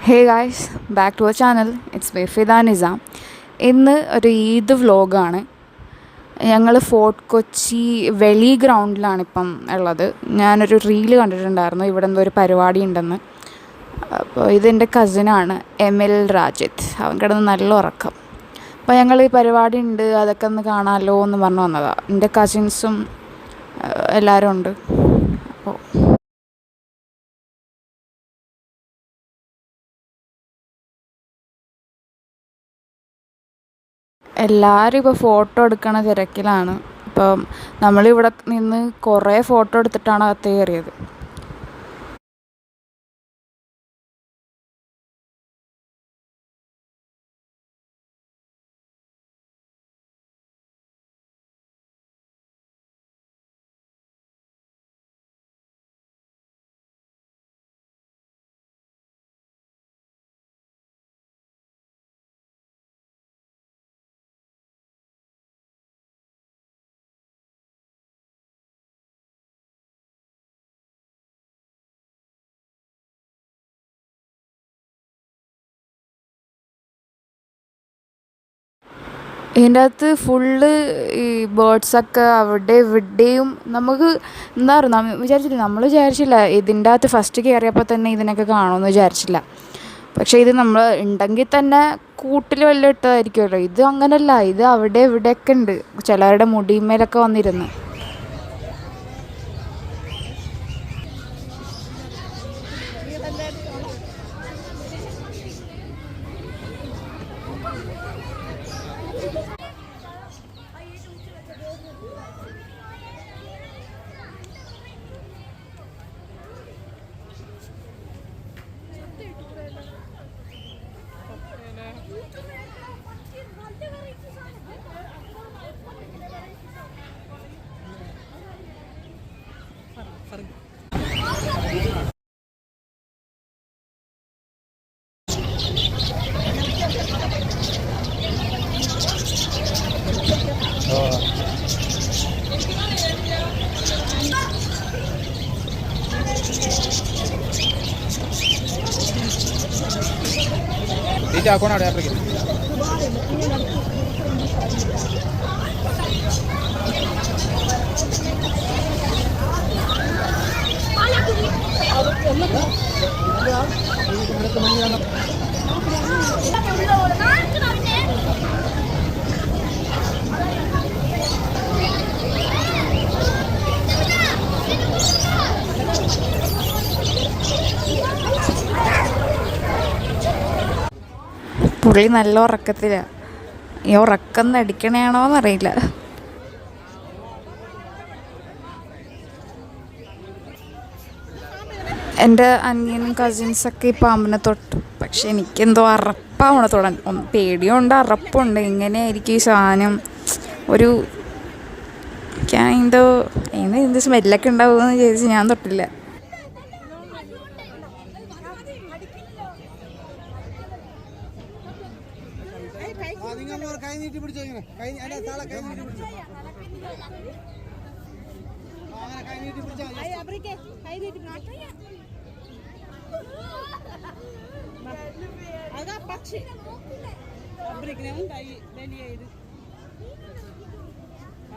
Hey guys, back to our channel. It's me Fida Nizam. ഇന്ന് ഒരു ഈദ് വ്ലോഗാണ്. ഞങ്ങൾ ഫോർട്ട് കൊച്ചി വെളി ഗ്രൗണ്ടിലാണിപ്പം ഉള്ളത്. ഞാനൊരു റീല് കണ്ടിട്ടുണ്ടായിരുന്നു, ഇവിടെ എന്തോ ഒരു പരിപാടി ഉണ്ടെന്ന്. അപ്പോൾ ഇതെൻ്റെ കസിനാണ് എമിൽ രാജിത്ത്. അവൻ കിടന്ന് നല്ല ഉറക്കം. അപ്പോൾ ഞങ്ങൾ ഈ പരിപാടി ഉണ്ട്, അതൊക്കെ ഒന്ന് കാണാമല്ലോ എന്ന് പറഞ്ഞു വന്നതാണ്. എൻ്റെ കസിൻസും എല്ലാവരും ഉണ്ട്. അപ്പോൾ എല്ലാവരും ഇപ്പോൾ ഫോട്ടോ എടുക്കണ തിരക്കിലാണ്. ഇപ്പം നമ്മളിവിടെ നിന്ന് കുറേ ഫോട്ടോ എടുത്തിട്ടാണ് അകത്ത് കയറിയത്. ഇതിൻ്റെ അകത്ത് ഫുള്ള് ഈ ബേർഡ്സൊക്കെ അവിടെ ഇവിടെയും. നമുക്ക് എന്താ പറയുക, വിചാരിച്ചില്ല, നമ്മൾ വിചാരിച്ചില്ല ഇതിൻ്റെ അകത്ത് ഫസ്റ്റ് കയറിയപ്പോൾ തന്നെ ഇതിനൊക്കെ കാണുമെന്ന് വിചാരിച്ചില്ല. പക്ഷേ ഇത് നമ്മൾ ഉണ്ടെങ്കിൽ തന്നെ കൂട്ടിൽ വല്ലതും ഇട്ടതായിരിക്കുമല്ലോ. ഇത് അങ്ങനല്ല, ഇത് അവിടെ ഇവിടെയൊക്കെ ഉണ്ട്. ചിലവരുടെ മുടിമേലൊക്കെ വന്നിരുന്നു. പുള്ളി നല്ല ഉറക്കത്തിലാണ്. ഈ ഉറക്കം നടിക്കണയാണോന്നറിയില്ല. എൻ്റെ അനിയനും കസിൻസൊക്കെ ഈ പാമ്പിനെ തൊട്ടു. പക്ഷെ എനിക്കെന്തോ അറപ്പാവണ തുടങ്ങി. പേടിയുണ്ട്, അറപ്പുണ്ട്. എങ്ങനെയായിരിക്കും ഈ സാധനം? ഒരു എന്തോ എന്ത് സ്മെല്ലൊക്കെ ഉണ്ടാവുമെന്ന് വിചാരിച്ച് ഞാൻ തൊട്ടില്ല.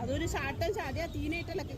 അതൊരു ഷാട്ടൻ ചാടിയ തീനായിട്ടല്ലൊക്കെ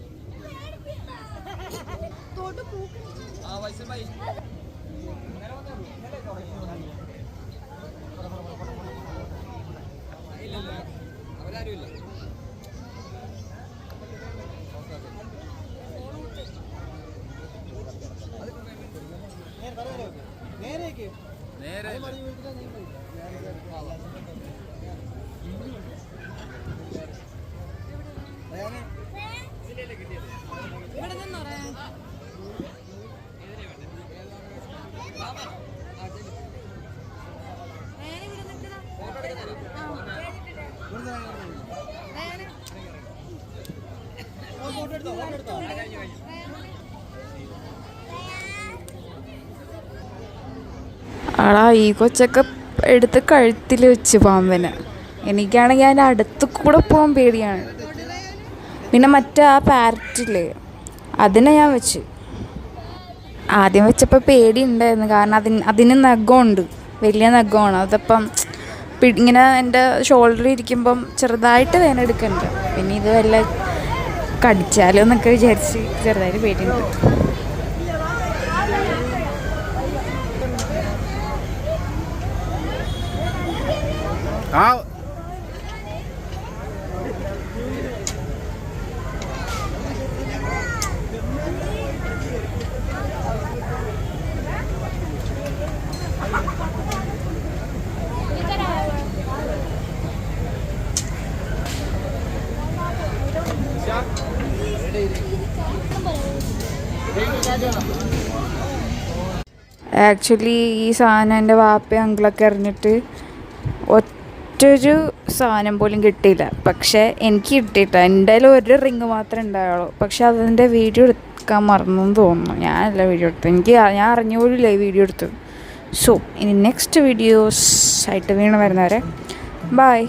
ആടാ, ഈ കൊച്ചൊക്കെ എടുത്ത് കഴുത്തിൽ വെച്ച് പാമ്പിനെ. എനിക്കാണെങ്കിൽ അതിൻ്റെ അടുത്ത് കൂടെ പോകാൻ പേടിയാണ്. പിന്നെ മറ്റേ ആ പാരറ്റില്ലേ, അതിനെ ഞാൻ വെച്ച്. ആദ്യം വെച്ചപ്പോൾ പേടിയുണ്ടായിരുന്നു, കാരണം അതിന് നഖമുണ്ട്, വലിയ നഖമാണ്. അതപ്പം ഇങ്ങനെ എൻ്റെ ഷോൾഡറിൽ ഇരിക്കുമ്പം ചെറുതായിട്ട് വേദന എടുക്കുന്നുണ്ട്. പിന്നെ ഇത് വല്ല കടിച്ചാലോ എന്നൊക്കെ വിചാരിച്ച് ചെറുതായിട്ട് പേടിയുണ്ട്. ആക്ച്വലി ഈ സാധനം എൻ്റെ വാപ്പയും അങ്കിളൊക്കെ എറിഞ്ഞിട്ട് ഒറ്റൊരു സാധനം പോലും കിട്ടിയില്ല. പക്ഷേ എനിക്ക് കിട്ടിയിട്ട എൻ്റെ ഒരു റിങ് മാത്രമേ ഉണ്ടായുള്ളൂ. പക്ഷെ അതിൻ്റെ വീഡിയോ എടുക്കാൻ മറന്നു എന്ന് തോന്നുന്നു. ഞാനല്ല വീഡിയോ എടുത്തത്, ഞാൻ അറിഞ്ഞ പോലുമില്ല ഈ വീഡിയോ എടുത്തത്. സോ ഇനി നെക്സ്റ്റ് വീഡിയോസ് ആയിട്ട് വീണ്ടും വരുന്നവരെ ബൈ.